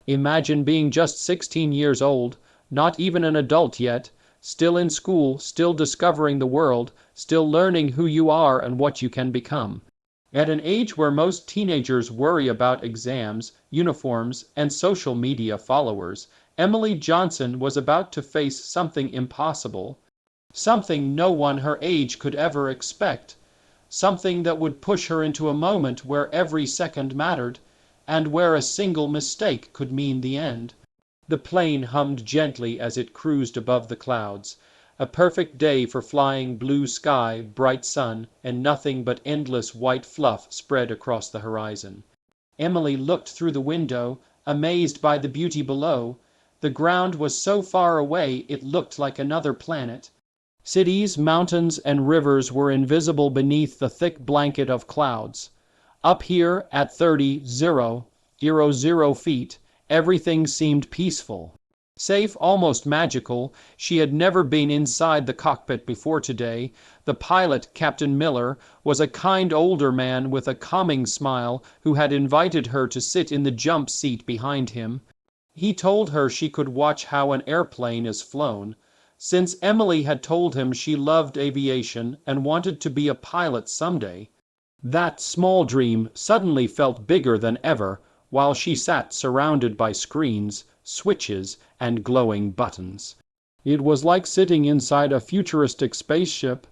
Imagine being just 16 years old, not even an adult yet, still in school, still discovering the world, still learning who you are and what you can become. At an age where most teenagers worry about exams, uniforms, and social media followers, Emily Johnson was about to face something impossible, something no one her age could ever expect, something that would push her into a moment where every second mattered, and where a single mistake could mean the end. The plane hummed gently as it cruised above the clouds. A perfect day for flying, blue sky, bright sun, and nothing but endless white fluff spread across the horizon. Emily looked through the window, amazed by the beauty below. The ground was so far away it looked like another planet. Cities, mountains, and rivers were invisible beneath the thick blanket of clouds. Up here, at 30,000 feet, everything seemed peaceful. Safe, almost magical. She had never been inside the cockpit before today. The pilot, Captain Miller, was a kind older man with a calming smile who had invited her to sit in the jump seat behind him. He told her she could watch how an airplane is flown. Since Emily had told him she loved aviation and wanted to be a pilot someday, that small dream suddenly felt bigger than ever while she sat surrounded by screens, switches, and glowing buttons. It was like sitting inside a futuristic spaceship.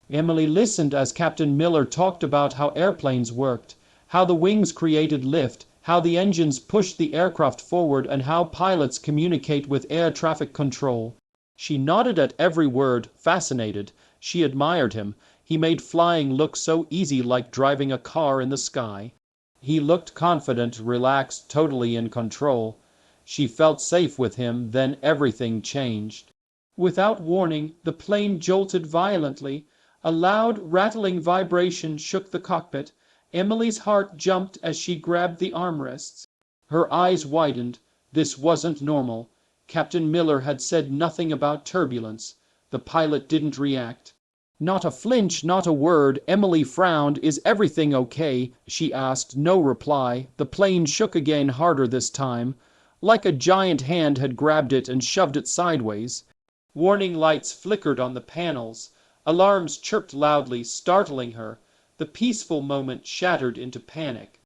Emily listened as Captain Miller talked about how airplanes worked, how the wings created lift, how the engines pushed the aircraft forward, and how pilots communicate with air traffic control. She nodded at every word, fascinated. She admired him. He made flying look so easy, like driving a car in the sky. He looked confident, relaxed, totally in control. She felt safe with him, then everything changed. Without warning, the plane jolted violently. A loud, rattling vibration shook the cockpit. Emily's heart jumped as she grabbed the armrests. Her eyes widened. This wasn't normal. Captain Miller had said nothing about turbulence. The pilot didn't react. Not a flinch, not a word. Emily frowned. "Is everything okay?" she asked. No reply. The plane shook again, harder this time, like a giant hand had grabbed it and shoved it sideways. Warning lights flickered on the panels. Alarms chirped loudly, startling her. The peaceful moment shattered into panic.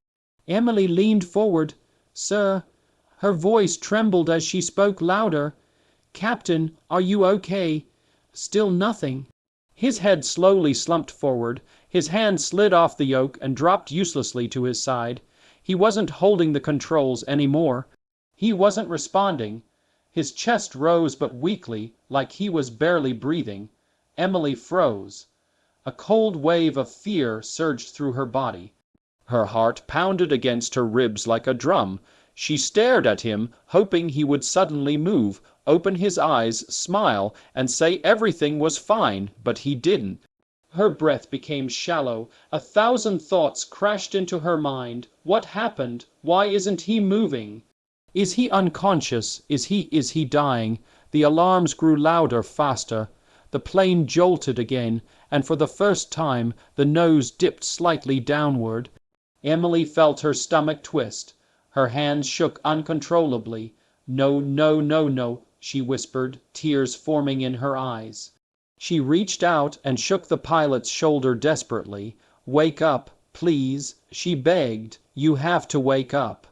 Emily leaned forward. "Sir," her voice trembled as she spoke louder. "Captain, are you okay?" Still nothing. His head slowly slumped forward. His hand slid off the yoke and dropped uselessly to his side. He wasn't holding the controls anymore. He wasn't responding. His chest rose but weakly, like he was barely breathing. Emily froze. A cold wave of fear surged through her body. Her heart pounded against her ribs like a drum. She stared at him, hoping he would suddenly move, open his eyes, smile, and say everything was fine, but he didn't. Her breath became shallow. 1,000 thoughts crashed into her mind. What happened? Why isn't he moving? Is he unconscious? Is he dying? The alarms grew louder, faster. The plane jolted again, and for the first time the nose dipped slightly downward. Emily felt her stomach twist. Her hands shook uncontrollably. "No, no, no, no," she whispered, tears forming in her eyes. She reached out and shook the pilot's shoulder desperately. "Wake up, please," she begged. "You have to wake up."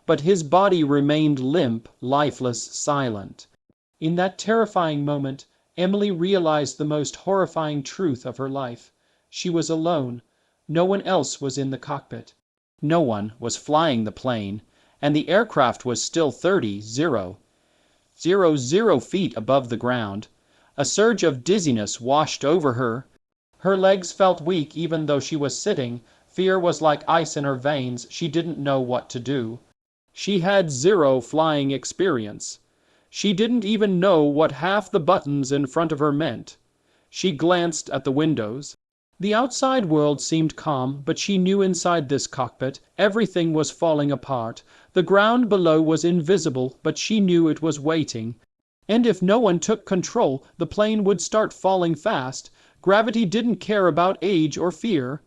But his body remained limp, lifeless, silent. In that terrifying moment, Emily realized the most horrifying truth of her life. She was alone. No one else was in the cockpit. No one was flying the plane, and the aircraft was still 30,000 feet above the ground. A surge of dizziness washed over her. Her legs felt weak even though she was sitting. Fear was like ice in her veins. She didn't know what to do. She had zero flying experience. She didn't even know what half the buttons in front of her meant. She glanced at the windows. The outside world seemed calm, but she knew inside this cockpit everything was falling apart. The ground below was invisible, but she knew it was waiting. And if no one took control, the plane would start falling fast. Gravity didn't care about age or fear.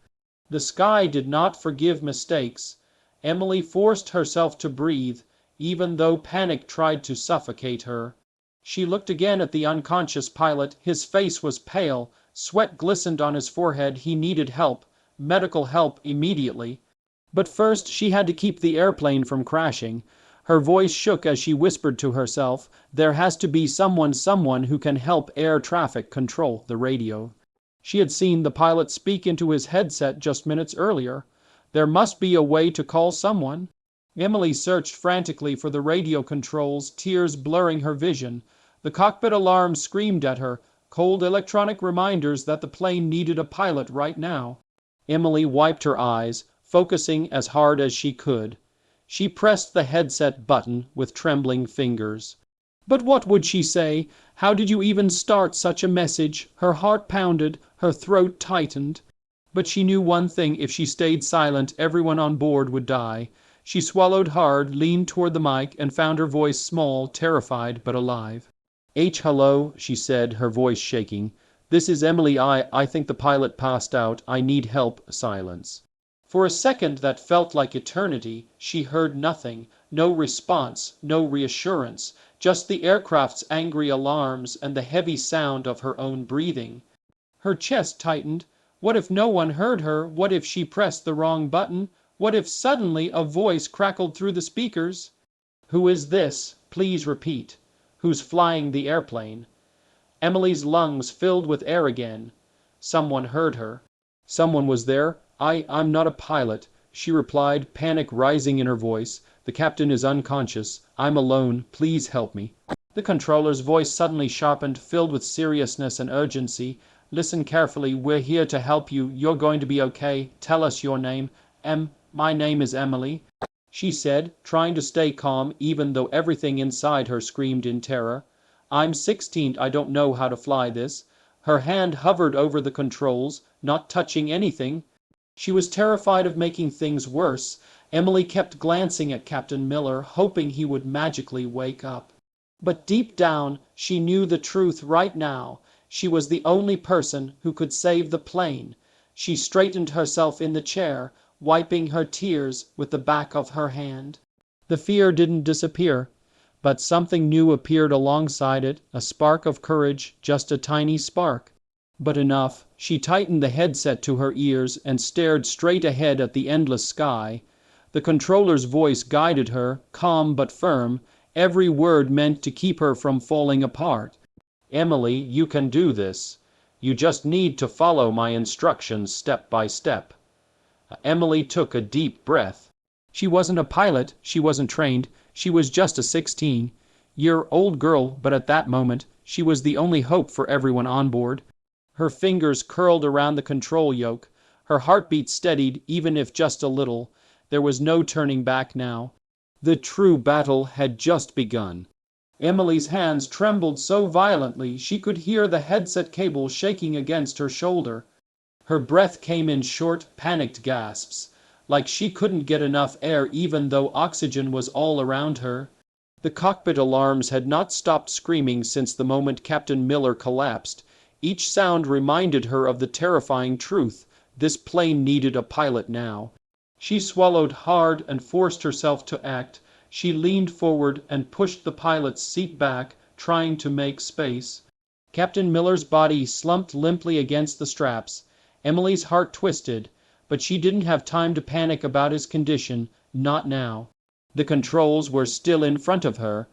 The sky did not forgive mistakes. Emily forced herself to breathe. even though panic tried to suffocate her. She looked again at the unconscious pilot. His face was pale, sweat glistened on his forehead. He needed help, medical help immediately. But first she had to keep the airplane from crashing. Her voice shook as she whispered to herself, "There has to be someone who can help air traffic control the radio." She had seen the pilot speak into his headset just minutes earlier. There must be a way to call someone. Emily searched frantically for the radio controls, tears blurring her vision. The cockpit alarm screamed at her, cold electronic reminders that the plane needed a pilot right now. Emily wiped her eyes, focusing as hard as she could. She pressed the headset button with trembling fingers. But what would she say? How did you even start such a message? Her heart pounded, her throat tightened. But she knew one thing: if she stayed silent, everyone on board would die. She swallowed hard, leaned toward the mic, and found her voice small, terrified, but alive. Hello, she said, her voice shaking. "This is Emily. I think the pilot passed out. I need help." Silence. For a second that felt like eternity. She heard nothing, no response, no reassurance, just the aircraft's angry alarms and the heavy sound of her own breathing. Her chest tightened. What if no one heard her? What if she pressed the wrong button? What if suddenly a voice crackled through the speakers? "Who is this? Please repeat. Who's flying the airplane?" Emily's lungs filled with air again. Someone heard her. Someone was there. I'm not a pilot," she replied, panic rising in her voice. "The captain is unconscious. I'm alone. Please help me." The controller's voice suddenly sharpened, filled with seriousness and urgency. "Listen carefully. We're here to help you. You're going to be okay. Tell us your name." My name is Emily," she said, trying to stay calm even though everything inside her screamed in terror. "I'm 16. I don't know how to fly this." Her hand hovered over the controls, not touching anything. She was terrified of making things worse. Emily kept glancing at Captain Miller, hoping he would magically wake up. But deep down, she knew the truth right now. She was the only person who could save the plane. She straightened herself in the chair, wiping her tears with the back of her hand. The fear didn't disappear, but something new appeared alongside it, a spark of courage, just a tiny spark. But enough. She tightened the headset to her ears and stared straight ahead at the endless sky. The controller's voice guided her, calm but firm, every word meant to keep her from falling apart. "Emily, you can do this. You just need to follow my instructions step by step." Emily took a deep breath. She wasn't a pilot, she wasn't trained, she was just a 16-year-old girl, but at that moment, she was the only hope for everyone on board. Her fingers curled around the control yoke. Her heartbeat steadied, even if just a little. There was no turning back now. The true battle had just begun. Emily's hands trembled so violently she could hear the headset cable shaking against her shoulder. Her breath came in short, panicked gasps, like she couldn't get enough air even though oxygen was all around her. The cockpit alarms had not stopped screaming since the moment Captain Miller collapsed. Each sound reminded her of the terrifying truth: this plane needed a pilot now. She swallowed hard and forced herself to act. She leaned forward and pushed the pilot's seat back, trying to make space. Captain Miller's body slumped limply against the straps. Emily's heart twisted, but she didn't have time to panic about his condition, not now. The controls were still in front of her,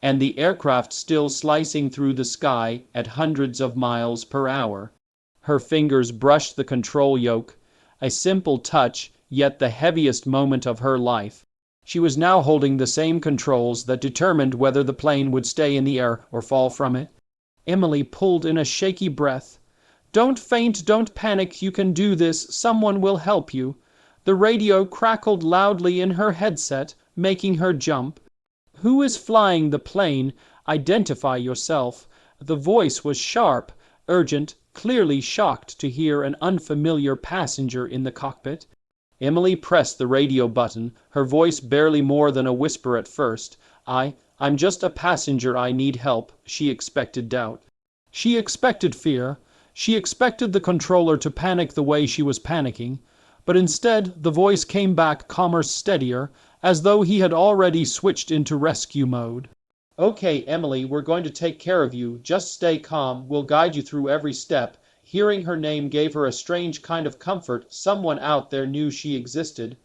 and the aircraft still slicing through the sky at hundreds of miles per hour. Her fingers brushed the control yoke, a simple touch, yet the heaviest moment of her life. She was now holding the same controls that determined whether the plane would stay in the air or fall from it. Emily pulled in a shaky breath. "Don't faint, don't panic, you can do this, someone will help you." The radio crackled loudly in her headset, making her jump. "Who is flying the plane? Identify yourself." The voice was sharp, urgent, clearly shocked to hear an unfamiliar passenger in the cockpit. Emily pressed the radio button, her voice barely more than a whisper at first. I'm just a passenger. I need help." She expected doubt. She expected fear. She expected the controller to panic the way she was panicking. But instead, the voice came back calmer, steadier. as though he had already switched into rescue mode. "Okay, Emily, we're going to take care of you. Just stay calm. We'll guide you through every step." Hearing her name gave her a strange kind of comfort. Someone out there knew she existed.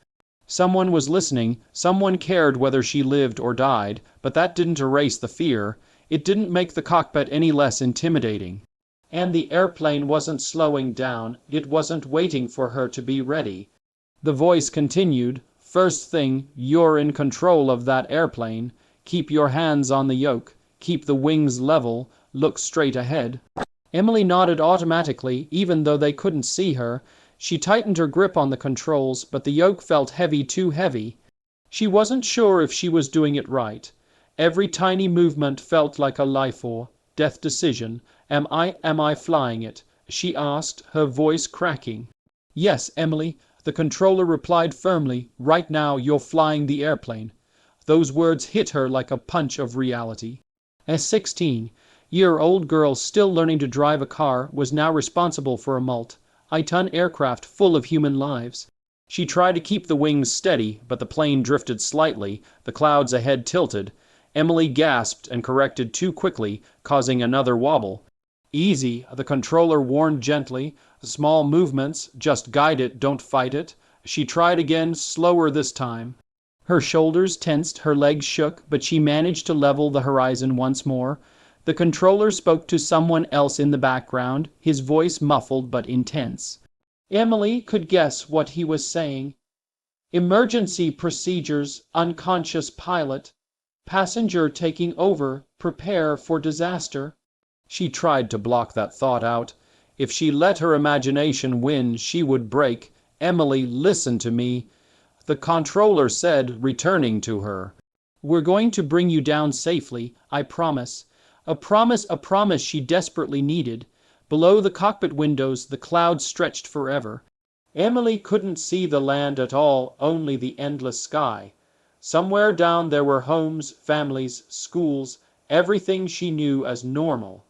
Someone was listening, someone cared whether she lived or died, but that didn't erase the fear. It didn't make the cockpit any less intimidating. And the airplane wasn't slowing down, it wasn't waiting for her to be ready. The voice continued, "First thing, you're in control of that airplane. Keep your hands on the yoke, keep the wings level, look straight ahead." Emily nodded automatically, even though they couldn't see her. She tightened her grip on the controls, but the yoke felt heavy, too heavy. She wasn't sure if she was doing it right. Every tiny movement felt like a life or death decision. Am I flying it?" she asked, her voice cracking. "Yes, Emily," the controller replied firmly. "Right now you're flying the airplane." Those words hit her like a punch of reality. A 16-year-old girl still learning to drive a car was now responsible for a multi-ton aircraft full of human lives. She tried to keep the wings steady, but the plane drifted slightly, the clouds ahead tilted. Emily gasped and corrected too quickly, causing another wobble. "Easy," the controller warned gently. "Small movements, just guide it, don't fight it." She tried again, slower this time. Her shoulders tensed, her legs shook, but she managed to level the horizon once more. The controller spoke to someone else in the background, his voice muffled but intense. Emily could guess what he was saying. "Emergency procedures, unconscious pilot. Passenger taking over, prepare for disaster." She tried to block that thought out. If she let her imagination win, she would break. "Emily, listen to me," the controller said, returning to her. "We're going to bring you down safely, I promise." A promise she desperately needed. Below the cockpit windows, the clouds stretched forever. Emily couldn't see the land at all, only the endless sky. Somewhere down there were homes, families, schools, everything she knew as normal.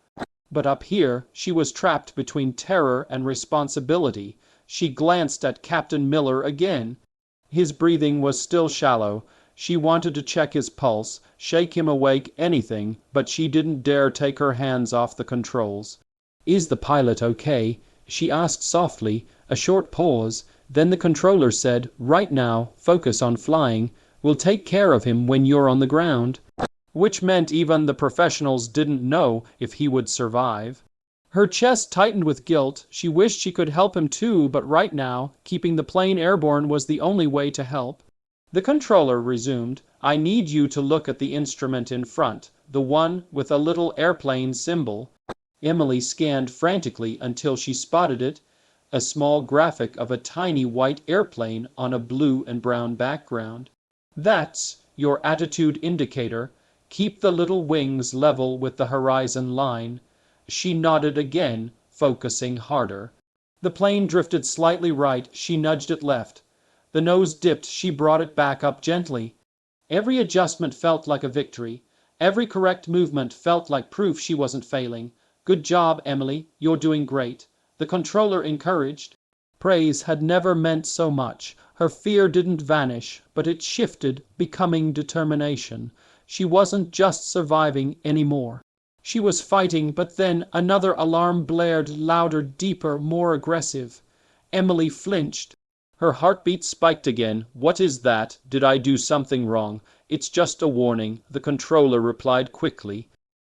But up here, she was trapped between terror and responsibility. She glanced at Captain Miller again. His breathing was still shallow. She wanted to check his pulse, shake him awake, anything, but she didn't dare take her hands off the controls. "Is the pilot okay?" she asked softly. A short pause. Then the controller said, "Right now, focus on flying. We'll take care of him when you're on the ground." Which meant even the professionals didn't know if he would survive. Her chest tightened with guilt. She wished she could help him too, but right now, keeping the plane airborne was the only way to help. The controller resumed, "I need you to look at the instrument in front, the one with a little airplane symbol." Emily scanned frantically until she spotted it, a small graphic of a tiny white airplane on a blue and brown background. "That's your attitude indicator. Keep the little wings level with the horizon line." She nodded again, focusing harder. The plane drifted slightly right, she nudged it left. The nose dipped, she brought it back up gently. Every adjustment felt like a victory. Every correct movement felt like proof she wasn't failing. "Good job, Emily, you're doing great," the controller encouraged. Praise had never meant so much. Her fear didn't vanish, but it shifted, becoming determination. She wasn't just surviving anymore. She was fighting, but then another alarm blared, louder, deeper, more aggressive. Emily flinched. Her heartbeat spiked again. "What is that? Did I do something wrong?" "It's just a warning," the controller replied quickly.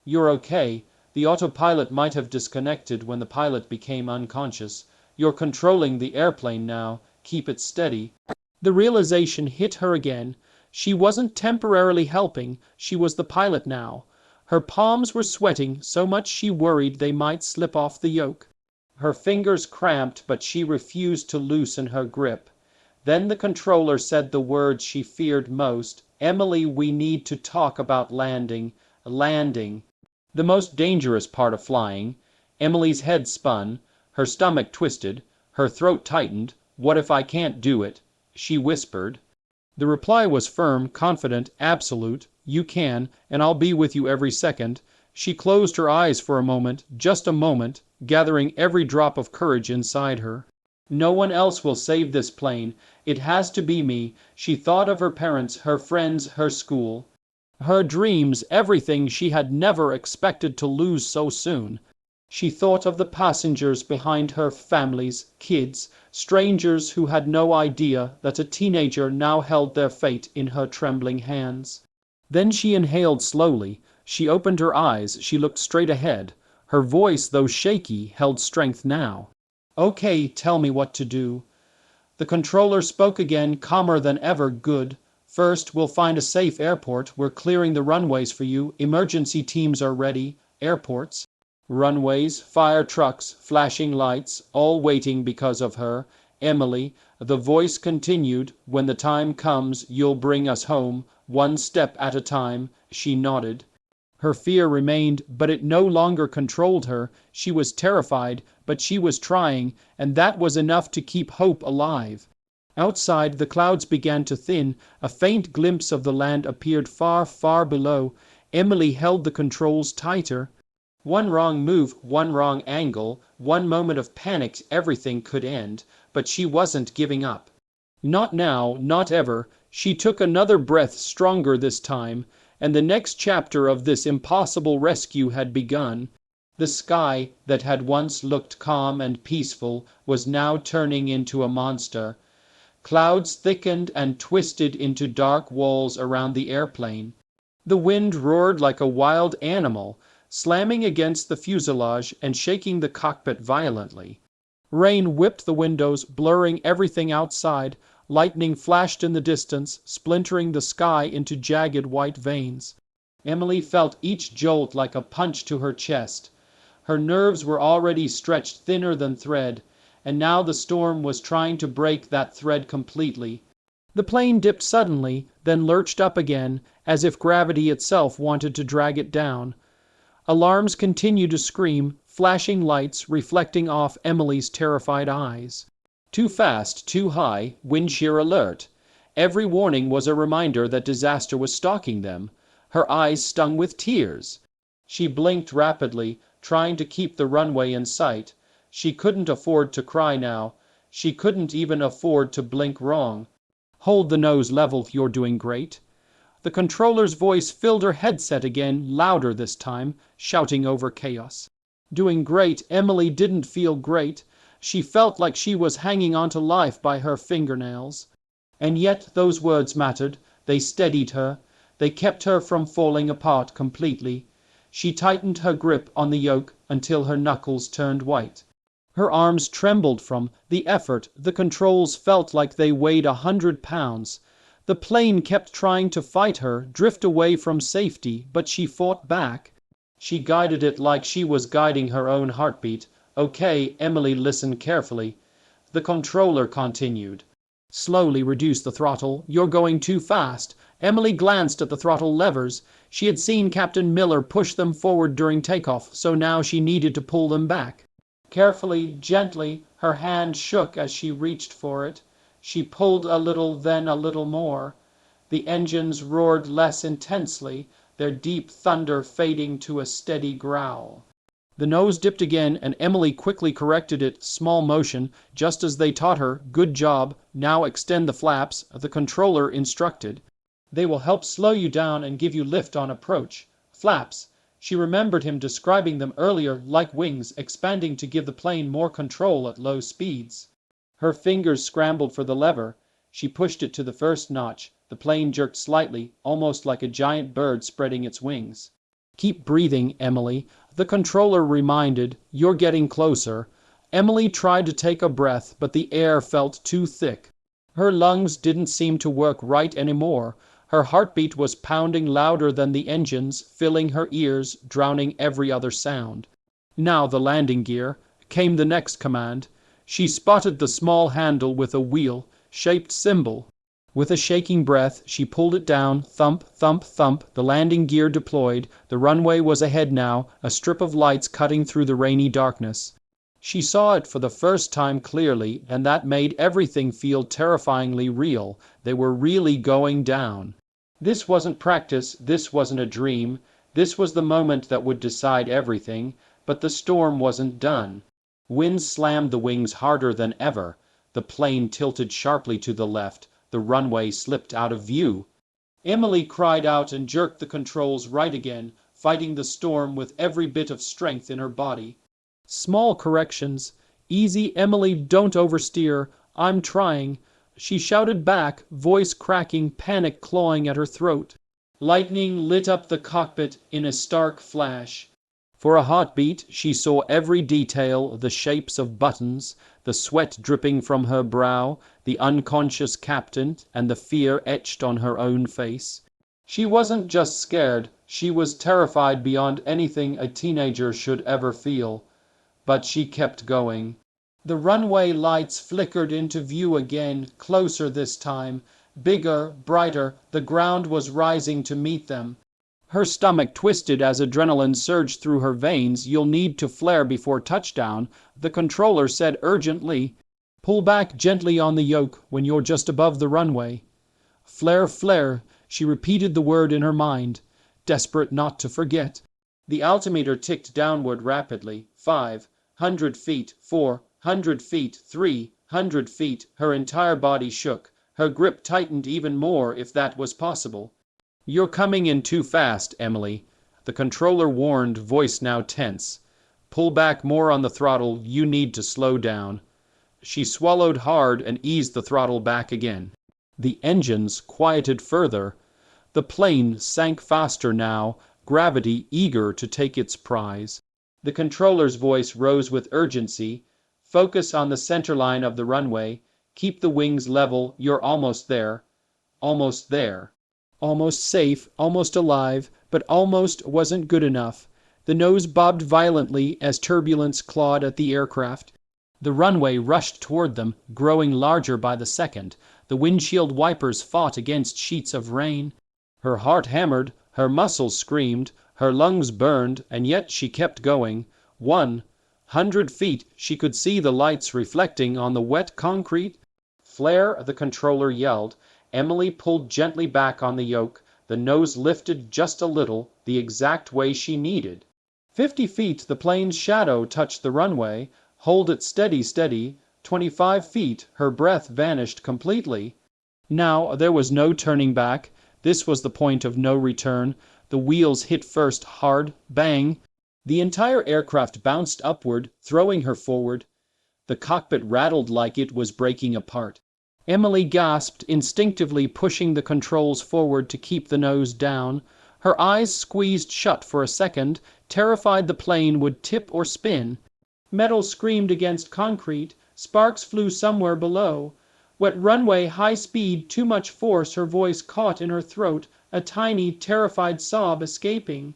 "You're okay. The autopilot might have disconnected when the pilot became unconscious. You're controlling the airplane now. Keep it steady." The realization hit her again. She wasn't temporarily helping, she was the pilot now. Her palms were sweating, so much she worried they might slip off the yoke. Her fingers cramped, but she refused to loosen her grip. Then the controller said the words she feared most. "Emily, we need to talk about landing." Landing. The most dangerous part of flying. Emily's head spun, her stomach twisted, her throat tightened. "What if I can't do it?" she whispered. The reply was firm, confident, absolute. "You can, and I'll be with you every second." She closed her eyes for a moment, just a moment, gathering every drop of courage inside her. No one else will save this plane. It has to be me. She thought of her parents, her friends, her school. Her dreams, everything she had never expected to lose so soon. She thought of the passengers behind her, families, kids, strangers who had no idea that a teenager now held their fate in her trembling hands. Then she inhaled slowly. She opened her eyes. She looked straight ahead. Her voice, though shaky, held strength now. "Okay, tell me what to do." The controller spoke again, calmer than ever. "Good. First, we'll find a safe airport. We're clearing the runways for you. Emergency teams are ready. Airports. Runways, fire trucks, flashing lights, all waiting because of her. Emily," the voice continued, "when the time comes, you'll bring us home, one step at a time." She nodded. Her fear remained, but it no longer controlled her. She was terrified, but she was trying, and that was enough to keep hope alive. Outside, the clouds began to thin. A faint glimpse of the land appeared far, far below. Emily held the controls tighter. One wrong move, one wrong angle, one moment of panic, everything could end. But she wasn't giving up. Not now, not ever. She took another breath, stronger this time, and the next chapter of this impossible rescue had begun. The sky, that had once looked calm and peaceful, was now turning into a monster. Clouds thickened and twisted into dark walls around the airplane. The wind roared like a wild animal, slamming against the fuselage and shaking the cockpit violently. Rain whipped the windows, blurring everything outside. Lightning flashed in the distance, splintering the sky into jagged white veins. Emily felt each jolt like a punch to her chest. Her nerves were already stretched thinner than thread, and now the storm was trying to break that thread completely. The plane dipped suddenly, then lurched up again, as if gravity itself wanted to drag it down. Alarms continued to scream, flashing lights reflecting off Emily's terrified eyes. Too fast, too high, wind shear alert. Every warning was a reminder that disaster was stalking them. Her eyes stung with tears. She blinked rapidly, trying to keep the runway in sight. She couldn't afford to cry now. She couldn't even afford to blink wrong. "Hold the nose level, you're doing great." The controller's voice filled her headset again, louder this time, shouting over chaos. Doing great. Emily didn't feel great. She felt like she was hanging on to life by her fingernails. And yet those words mattered. They steadied her. They kept her from falling apart completely. She tightened her grip on the yoke until her knuckles turned white. Her arms trembled from the effort. The controls felt like they weighed 100 pounds. The plane kept trying to fight her, drift away from safety, but she fought back. She guided it like she was guiding her own heartbeat. "Okay," Emily listened carefully. The controller continued. "Slowly reduce the throttle. You're going too fast." Emily glanced at the throttle levers. She had seen Captain Miller push them forward during takeoff, so now she needed to pull them back. Carefully, gently, her hand shook as she reached for it. She pulled a little, then a little more. The engines roared less intensely, their deep thunder fading to a steady growl. The nose dipped again, and Emily quickly corrected it. Small motion, just as they taught her. "Good job. Now extend the flaps," the controller instructed. "They will help slow you down and give you lift on approach." Flaps. She remembered him describing them earlier, like wings, expanding to give the plane more control at low speeds. Her fingers scrambled for the lever. She pushed it to the first notch. The plane jerked slightly, almost like a giant bird spreading its wings. "Keep breathing, Emily," the controller reminded. "You're getting closer." Emily tried to take a breath, but the air felt too thick. Her lungs didn't seem to work right anymore. Her heartbeat was pounding louder than the engines, filling her ears, drowning every other sound. Now the landing gear. Came the next command. She spotted the small handle with a wheel-shaped symbol. With a shaking breath, she pulled it down. Thump, thump, thump. The landing gear deployed. The runway was ahead now, a strip of lights cutting through the rainy darkness. She saw it for the first time clearly, and that made everything feel terrifyingly real. They were really going down. This wasn't practice, this wasn't a dream. This was the moment that would decide everything. But the storm wasn't done. Wind slammed the wings harder than ever. The plane tilted sharply to the left. The runway slipped out of view. Emily cried out and jerked the controls right again, fighting the storm with every bit of strength in her body. Small corrections. Easy, Emily, don't oversteer. I'm trying, she shouted back, voice cracking, panic clawing at her throat. Lightning lit up the cockpit in a stark flash. For a hot beat, she saw every detail, the shapes of buttons, the sweat dripping from her brow, the unconscious captain, and the fear etched on her own face. She wasn't just scared, she was terrified beyond anything a teenager should ever feel. But she kept going. The runway lights flickered into view again, closer this time. Bigger, brighter, the ground was rising to meet them. Her stomach twisted as adrenaline surged through her veins. You'll need to flare before touchdown, the controller said urgently. Pull back gently on the yoke when you're just above the runway. Flare, flare, she repeated the word in her mind, desperate not to forget. The altimeter ticked downward rapidly. 500 feet, 400 feet, 300 feet. Her entire body shook. Her grip tightened even more, if that was possible. You're coming in too fast, Emily, the controller warned, voice now tense. Pull back more on the throttle, you need to slow down. She swallowed hard and eased the throttle back again. The engines quieted further. The plane sank faster now, gravity eager to take its prize. The controller's voice rose with urgency. Focus on the center line of the runway. Keep the wings level, you're almost there. Almost there. Almost safe, almost alive, but almost wasn't good enough. The nose bobbed violently as turbulence clawed at the aircraft. The runway rushed toward them, growing larger by the second. The windshield wipers fought against sheets of rain. Her heart hammered, her muscles screamed, her lungs burned, and yet she kept going. 100 feet, she could see the lights reflecting on the wet concrete. Flare, the controller yelled. Emily pulled gently back on the yoke. The nose lifted just a little, the exact way she needed. 50 feet, the plane's shadow touched the runway. Hold it steady, steady. 25 feet, her breath vanished completely. Now there was no turning back. This was the point of no return. The wheels hit first, hard, bang. The entire aircraft bounced upward, throwing her forward. The cockpit rattled like it was breaking apart. Emily gasped, instinctively pushing the controls forward to keep the nose down. Her eyes squeezed shut for a second, terrified the plane would tip or spin. Metal screamed against concrete. Sparks flew somewhere below. Wet runway, high speed, too much force, her voice caught in her throat, a tiny, terrified sob escaping.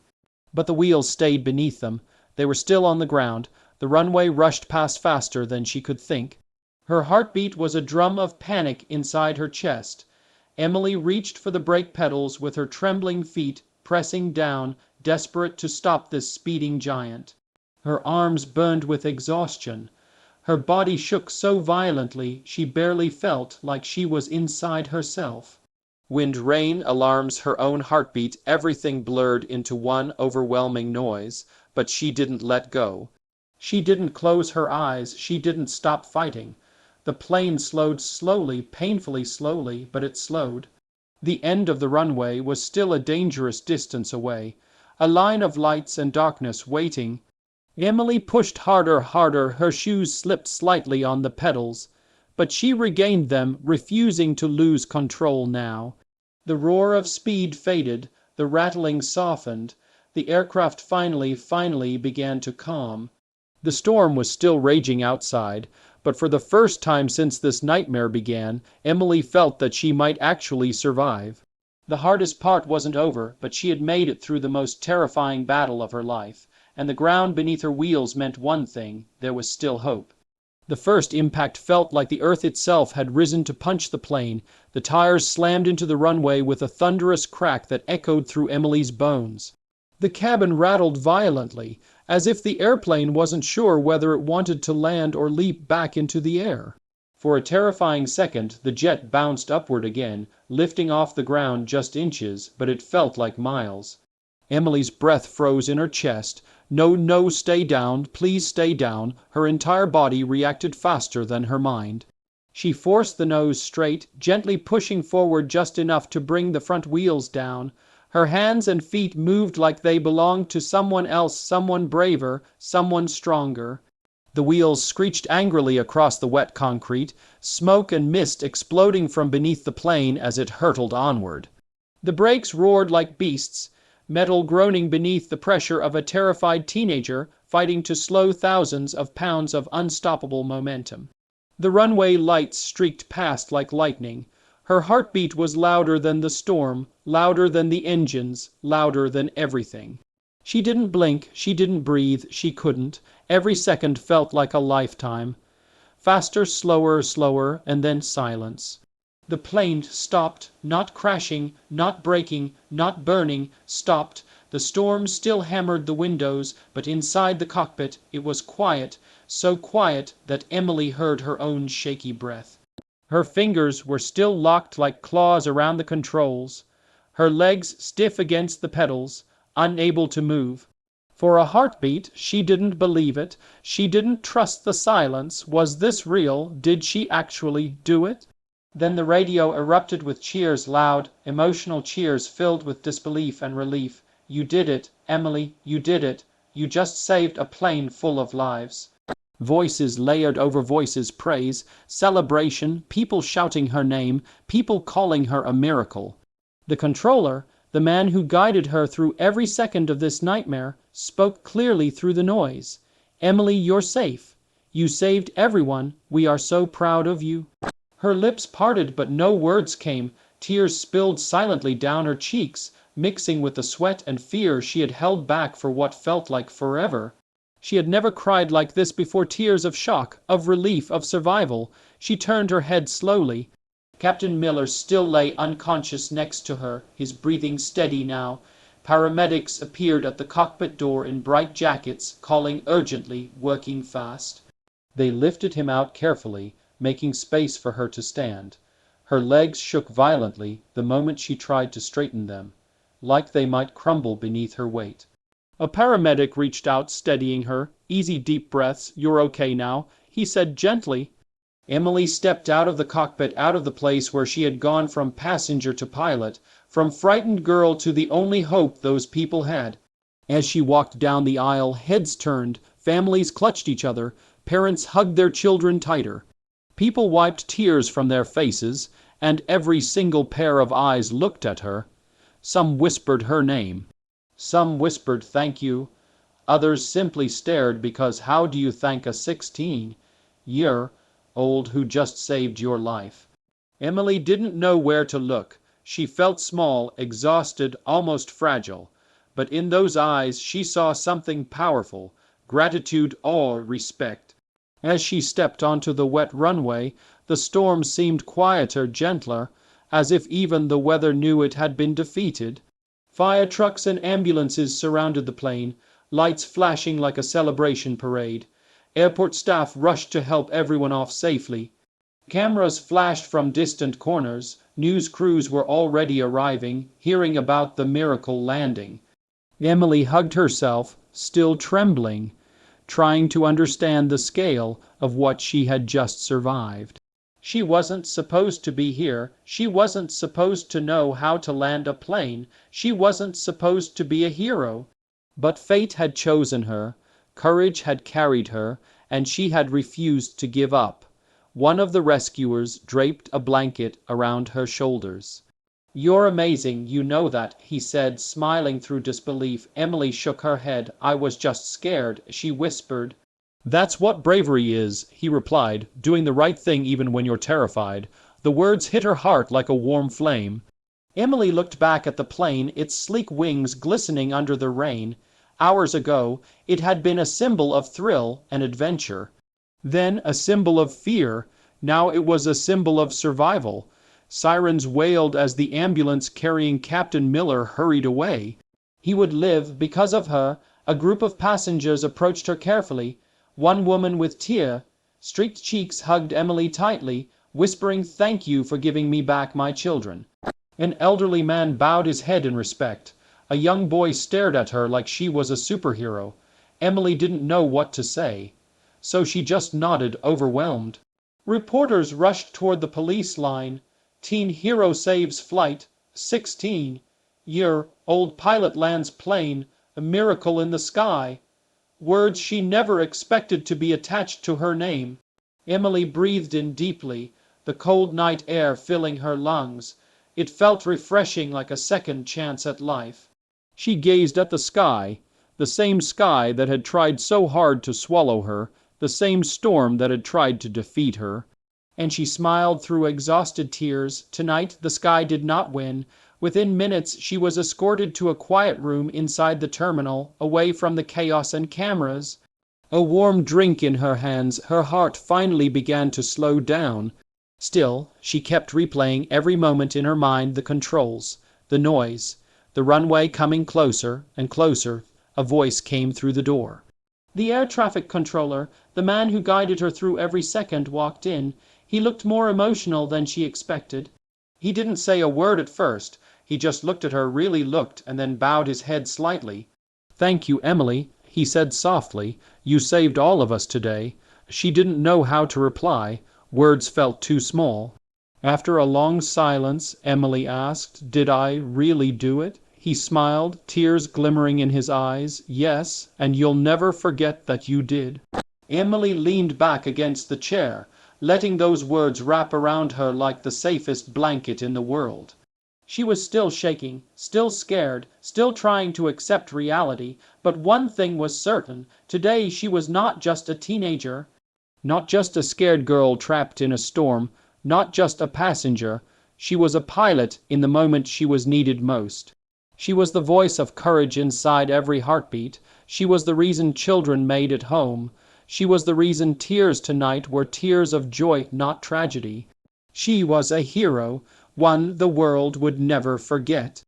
But the wheels stayed beneath them. They were still on the ground. The runway rushed past faster than she could think. Her heartbeat was a drum of panic inside her chest. Emily reached for the brake pedals with her trembling feet, pressing down, desperate to stop this speeding giant. Her arms burned with exhaustion. Her body shook so violently she barely felt like she was inside herself. Wind, rain, alarms, her own heartbeat, everything blurred into one overwhelming noise, but she didn't let go. She didn't close her eyes, she didn't stop fighting. The plane slowed slowly, painfully slowly, but it slowed. The end of the runway was still a dangerous distance away, a line of lights and darkness waiting. Emily pushed harder, harder, her shoes slipped slightly on the pedals, but she regained them, refusing to lose control now. The roar of speed faded, the rattling softened, the aircraft finally began to calm. The storm was still raging outside, but for the first time since this nightmare began, Emily felt that she might actually survive. The hardest part wasn't over, but she had made it through the most terrifying battle of her life, and the ground beneath her wheels meant one thing: there was still hope. The first impact felt like the earth itself had risen to punch the plane. The tires slammed into the runway with a thunderous crack that echoed through Emily's bones. The cabin rattled violently, as if the airplane wasn't sure whether it wanted to land or leap back into the air. For a terrifying second, the jet bounced upward again, lifting off the ground just inches, but it felt like miles. Emily's breath froze in her chest. No, no, stay down, please stay down. Her entire body reacted faster than her mind. She forced the nose straight, gently pushing forward just enough to bring the front wheels down. Her hands and feet moved like they belonged to someone else, someone braver, someone stronger. The wheels screeched angrily across the wet concrete, smoke and mist exploding from beneath the plane as it hurtled onward. The brakes roared like beasts, metal groaning beneath the pressure of a terrified teenager fighting to slow thousands of pounds of unstoppable momentum. The runway lights streaked past like lightning. Her heartbeat was louder than the storm, louder than the engines, louder than everything. She didn't blink, she didn't breathe, she couldn't. Every second felt like a lifetime. Faster, slower, slower, and then silence. The plane stopped, not crashing, not breaking, not burning, stopped. The storm still hammered the windows, but inside the cockpit it was quiet, so quiet that Emily heard her own shaky breath. Her fingers were still locked like claws around the controls, her legs stiff against the pedals, unable to move. For a heartbeat, she didn't believe it. She didn't trust the silence. Was this real? Did she actually do it? Then the radio erupted with cheers, loud, emotional cheers filled with disbelief and relief. You did it, Emily, you did it. You just saved a plane full of lives. Voices layered over voices, praise, celebration, people shouting her name, people calling her a miracle. The controller, the man who guided her through every second of this nightmare, spoke clearly through the noise. Emily, you're safe. You saved everyone. We are so proud of you. Her lips parted, but no words came. Tears spilled silently down her cheeks, mixing with the sweat and fear she had held back for what felt like forever. She had never cried like this before, tears of shock, of relief, of survival. She turned her head slowly. Captain Miller still lay unconscious next to her, his breathing steady now. Paramedics appeared at the cockpit door in bright jackets, calling urgently, working fast. They lifted him out carefully, making space for her to stand. Her legs shook violently the moment she tried to straighten them, like they might crumble beneath her weight. A paramedic reached out, steadying her. Easy, deep breaths. You're okay now, he said gently. Emily stepped out of the cockpit, out of the place where she had gone from passenger to pilot, from frightened girl to the only hope those people had. As she walked down the aisle, heads turned, families clutched each other, parents hugged their children tighter. People wiped tears from their faces, and every single pair of eyes looked at her. Some whispered her name. Some whispered thank you. Others simply stared, because how do you thank a 16-year-old who just saved your life? Emily didn't know where to look. She felt small, exhausted, almost fragile. But in those eyes she saw something powerful: gratitude, awe, respect. As she stepped onto the wet runway, the storm seemed quieter, gentler, as if even the weather knew it had been defeated. Fire trucks and ambulances surrounded the plane, lights flashing like a celebration parade. Airport staff rushed to help everyone off safely. Cameras flashed from distant corners. News crews were already arriving, hearing about the miracle landing. Emily hugged herself, still trembling, trying to understand the scale of what she had just survived. She wasn't supposed to be here. She wasn't supposed to know how to land a plane. She wasn't supposed to be a hero. But fate had chosen her, courage had carried her, and she had refused to give up. One of the rescuers draped a blanket around her shoulders. You're amazing, you know that, he said, smiling through disbelief. Emily shook her head. I was just scared, she whispered. That's what bravery is, he replied, doing the right thing even when you're terrified. The words hit her heart like a warm flame. Emily looked back at the plane, its sleek wings glistening under the rain. Hours ago, it had been a symbol of thrill and adventure. Then a symbol of fear. Now it was a symbol of survival. Sirens wailed as the ambulance carrying Captain Miller hurried away. He would live because of her. A group of passengers approached her carefully. One woman with tear-streaked cheeks hugged Emily tightly, whispering, "Thank you for giving me back my children." An elderly man bowed his head in respect. A young boy stared at her like she was a superhero. Emily didn't know what to say, so she just nodded, overwhelmed. Reporters rushed toward the police line. Teen hero saves flight. 16 year old pilot lands plane. A miracle in the sky. Words she never expected to be attached to her name. Emily breathed in deeply, the cold night air filling her lungs. It felt refreshing, like a second chance at life. She gazed at the same sky that had tried so hard to swallow her, the same storm that had tried to defeat her. And she smiled through exhausted tears. Tonight the sky did not win. Within minutes she was escorted to a quiet room inside the terminal, away from the chaos and cameras. A warm drink in her hands, her heart finally began to slow down. Still, she kept replaying every moment in her mind, the controls, the noise, the runway coming closer and closer. A voice came through the door. The air traffic controller, the man who guided her through every second, walked in. He looked more emotional than she expected. He didn't say a word at first. He just looked at her, really looked, and then bowed his head slightly. "Thank you, Emily," he said softly. "You saved all of us today." She didn't know how to reply. Words felt too small. After a long silence, Emily asked, "Did I really do it?" He smiled, tears glimmering in his eyes. "Yes, and you'll never forget that you did." Emily leaned back against the chair, letting those words wrap around her like the safest blanket in the world. She was still shaking, still scared, still trying to accept reality, but one thing was certain. Today she was not just a teenager, not just a scared girl trapped in a storm, not just a passenger. She was a pilot in the moment she was needed most. She was the voice of courage inside every heartbeat. She was the reason children made it home. She was the reason tears tonight were tears of joy, not tragedy. She was a hero, one the world would never forget.